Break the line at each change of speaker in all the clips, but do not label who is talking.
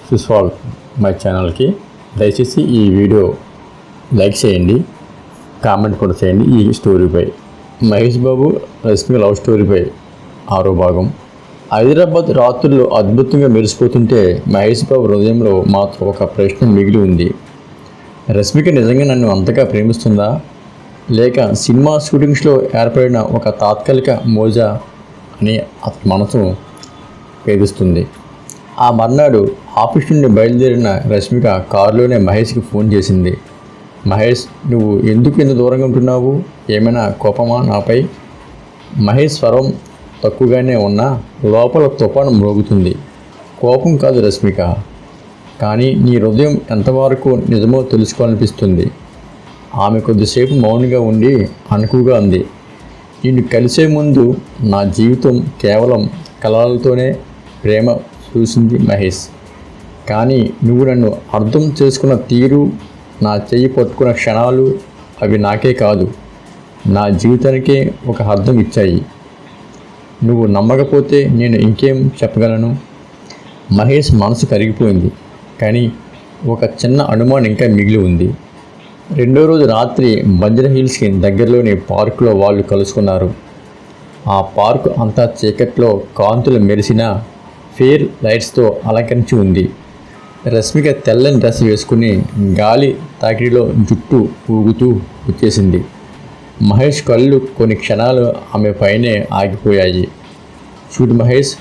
సుస్వాగతం మై ఛానల్కి. దయచేసి ఈ వీడియో లైక్ చేయండి, కామెంట్ కూడా చేయండి. ఈ స్టోరీపై మహేష్ బాబు రష్మిక లవ్ స్టోరీపై 6వ భాగం. హైదరాబాద్ రాత్రులు అద్భుతంగా మెరిసిపోతుంటే మహేష్ బాబు హృదయంలో మాత్రం ఒక ప్రశ్న మిగిలి ఉంది. రష్మిక నిజంగా నన్ను అంతగా ప్రేమిస్తుందా, లేక సినిమా షూటింగ్స్లో ఏర్పడిన ఒక తాత్కాలిక మోజా అని అతని మనసు వేధిస్తుంది. ఆ మర్నాడు ఆఫీస్ నుండి బయలుదేరిన రష్మిక కారులోనే మహేష్కి ఫోన్ చేసింది. మహేష్, నువ్వు ఎందుకు ఇంత దూరంగా ఉంటున్నావు? ఏమైనా కోపమా నాపై? మహేష్ స్వరం తక్కువగానే ఉన్నా లోపల తుఫాను మ్రోగుతుంది. కోపం కాదు రష్మిక, కానీ నీ హృదయం ఎంతవరకు నిజమో తెలుసుకోవాలనిపిస్తుంది. ఆమె కొద్దిసేపు మౌనంగా ఉండి అనుకువగా అంది. నిన్ను కలిసే ముందు నా జీవితం కేవలం కలలతోనే ప్రేమ చూసింది మహేష్. కానీ నువ్వు నన్ను అర్థం చేసుకున్న తీరు, నా చెయ్యి పట్టుకున్న క్షణాలు, అవి నాకే కాదు నా జీవితానికే ఒక అర్థం ఇచ్చాయి. నువ్వు నమ్మకపోతే నేను ఇంకేం చెప్పగలను? మహేష్ మనసు కరిగిపోయింది. కానీ ఒక చిన్న అనుమానం ఇంకా మిగిలి ఉంది. 2వ రోజు రాత్రి బంజర్ హిల్స్కి దగ్గరలోని పార్కులో వాళ్ళు కలుసుకున్నారు. ఆ పార్కు అంతా చీకట్లో కాంతులు మెరిసిన ఫెయిర్ లైట్స్తో అలంకరించి ఉంది. రష్మిక తెల్లని డ్రెస్ వేసుకుని గాలి తాకిడిలో జుట్టు ఊగుతూ వచ్చేసింది. మహేష్ కళ్ళు కొన్ని క్షణాలు ఆమె పైనే ఆగిపోయాయి. చూడు మహేష్,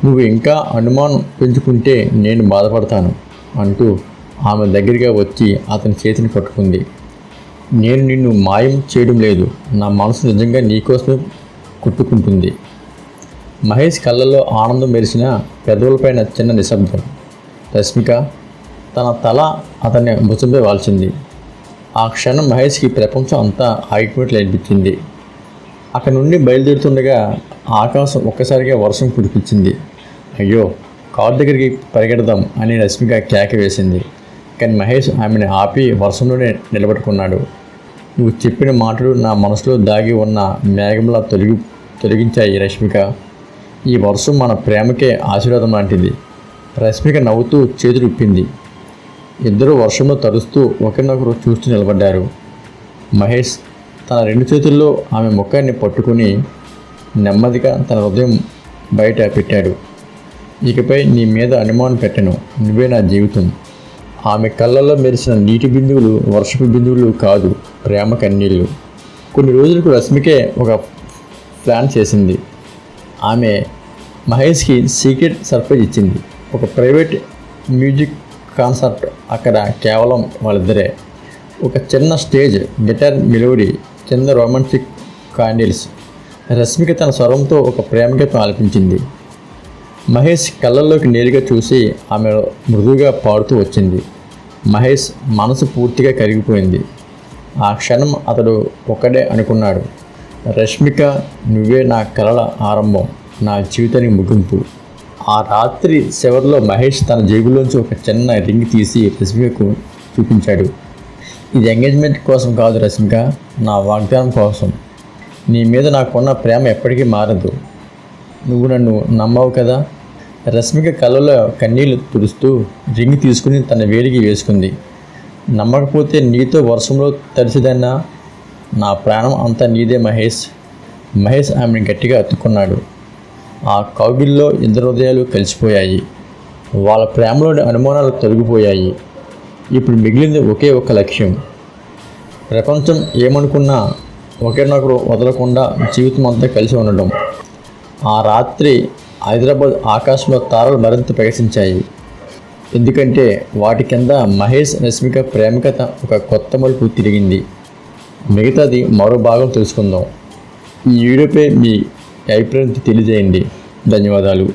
నువ్వు ఇంకా అనుమానం పెంచుకుంటే నేను బాధపడతాను అంటూ ఆమె దగ్గరగా వచ్చి అతని చేతిని పట్టుకుంది. నేను నిన్ను మాయం చేయడం లేదు, నా మనసు నిజంగా నీకోసమే కుట్టుకుంటుంది. మహేష్ కళ్ళల్లో ఆనందం మెరిసిన పెదవులపైన చిన్న నిశ్శబ్దం. రష్మిక తన తల అతన్ని భుజంపై వాల్చింది. ఆ క్షణం మహేష్కి ప్రపంచం అంతా ఆగిపోయినట్లు అనిపించింది. అక్కడి నుండి బయలుదేరుతుండగా ఆకాశం ఒక్కసారిగా వర్షం కురిపించింది. అయ్యో, కారు దగ్గరికి పరిగెడదాం అని రష్మిక కేక వేసింది. కానీ మహేష్ ఆమెను ఆపి వర్షంలోనే నిలబెట్టుకున్నాడు. నువ్వు చెప్పిన మాటలు నా మనసులో దాగి ఉన్న మేఘంలా తొలగించాయి రష్మిక. ఈ వర్షం మన ప్రేమకే ఆశీర్వాదం లాంటిది. రష్మిక నవ్వుతూ చేతులు ఇప్పింది. ఇద్దరూ వర్షంలో తడుస్తూ ఒకరినొకరు చూస్తూ నిలబడ్డారు. మహేష్ తన 2 చేతుల్లో ఆమె ముఖాన్ని పట్టుకుని నెమ్మదిగా తన హృదయం బయట పెట్టాడు. ఇకపై నీ మీద అనుమానం పెట్టను, నువ్వే నా జీవితం. ఆమె కళ్ళల్లో మెరిసిన నీటి బిందువులు వర్షపు బిందువులు కాదు, ప్రేమ కన్నీళ్ళు. కొన్ని రోజులకు రష్మికే ఒక ప్లాన్ చేసింది. ఆమె మహేష్కి సీక్రెట్ సర్ప్రైజ్ ఇచ్చింది. ఒక ప్రైవేట్ మ్యూజిక్ కాన్సర్ట్. అక్కడ కేవలం వాళ్ళిద్దరే. ఒక చిన్న స్టేజ్, గిటార్ మెలోడీ, చిన్న రొమాంటిక్ క్యాండిల్స్. రష్మిక తన స్వరంతో ఒక ప్రేమగీతం ఆలపించింది. మహేష్ కళ్ళల్లోకి నేరుగా చూసి ఆమె మృదువుగా పాడుతూ వచ్చింది. మహేష్ మనసు పూర్తిగా కరిగిపోయింది. ఆ క్షణం అతడు ఒక్కడే అనుకున్నాడు, రష్మిక, నువ్వే నా కలల ఆరంభం, నా జీవితానికి ముగింపు. ఆ రాత్రి చివరిలో మహేష్ తన జేబులోంచి ఒక చిన్న రింగ్ తీసి రష్మికకు చూపించాడు. ఇది ఎంగేజ్మెంట్ కోసం కాదు రష్మిక, నా వాగ్దానం కోసం. నీ మీద నాకున్న ప్రేమ ఎప్పటికీ మారదు. నువ్వు నన్ను నమ్మవు కదా? రష్మిక కళ్ళలో కన్నీళ్లు తుడుస్తూ రింగ్ తీసుకుని తన వేలికి వేసుకుంది. నమ్మకపోతే నీతో వర్షంలో తడిసిదన్నా, నా ప్రాణం అంతా నీదే మహేష్. మహేష్ ఆమెను గట్టిగా అత్తుకున్నాడు. ఆ కౌగిల్లో ఇద్దరు హృదయాలు కలిసిపోయాయి. వాళ్ళ ప్రేమలోని అనుమానాలు తొలగిపోయాయి. ఇప్పుడు మిగిలింది ఒకే ఒక లక్ష్యం. ప్రపంచం ఏమనుకున్నా ఒకరినొకరు వదలకుండా జీవితం అంతా కలిసి ఉండడం. ఆ రాత్రి హైదరాబాద్ ఆకాశంలో తారలు మరింత ప్రకాశించాయి. ఎందుకంటే వాటి కింద మహేష్ రష్మిక ప్రేమ కథ ఒక కొత్త మలుపు తిరిగింది. మిగతాది మరో భాగం తెలుసుకుందాం. ఈ వీడియోపై మీ అభిప్రాయం తెలియజేయండి. ధన్యవాదాలు.